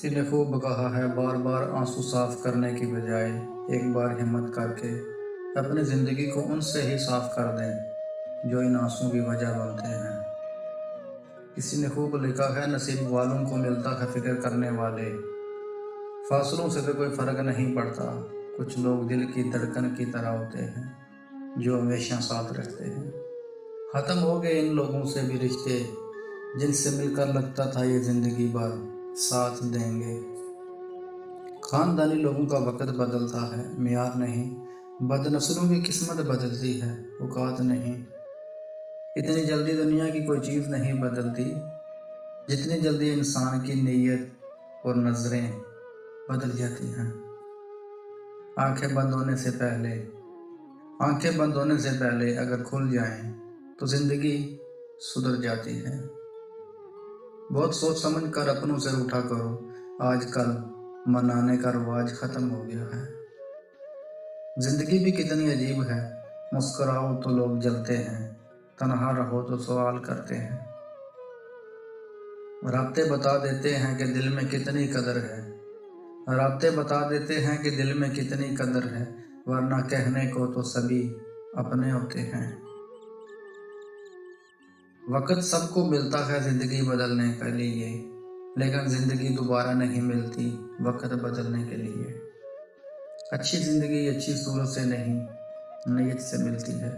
किसी ने खूब कहा है बार बार आंसू साफ करने की बजाय एक बार हिम्मत करके अपनी ज़िंदगी को उनसे ही साफ कर दें जो इन आंसुओं की वजह बनते हैं। किसी ने खूब लिखा है नसीब वालों को मिलता है फिक्र करने वाले, फासलों से तो कोई फ़र्क नहीं पड़ता। कुछ लोग दिल की धड़कन की तरह होते हैं जो हमेशा साथ रखते हैं। ख़त्म हो गए इन लोगों से भी रिश्ते जिनसे मिलकर लगता था ये ज़िंदगी भर साथ देंगे। खानदानी लोगों का वक़्त बदलता है, मियार नहीं। बदनस्लों की किस्मत बदलती है, औकात नहीं। इतनी जल्दी दुनिया की कोई चीज़ नहीं बदलती, जितनी जल्दी इंसान की नीयत और नज़रें बदल जाती हैं। आंखें बंद होने से पहले आंखें बंद होने से पहले अगर खुल जाएं, तो ज़िंदगी सुधर जाती है। बहुत सोच समझ कर अपनों से रूठा करो, आजकल मनाने का रिवाज ख़त्म हो गया है। ज़िंदगी भी कितनी अजीब है, मुस्कुराओ तो लोग जलते हैं, तन्हा रहो तो सवाल करते हैं। राब्ते बता देते हैं कि दिल में कितनी कदर है, राब्ते बता देते हैं कि दिल में कितनी कदर है, वरना कहने को तो सभी अपने होते हैं। वक़्त सबको मिलता है ज़िंदगी बदलने के लिए, लेकिन ज़िंदगी दोबारा नहीं मिलती वक़्त बदलने के लिए। अच्छी ज़िंदगी अच्छी सूरत से नहीं, नीयत से मिलती है।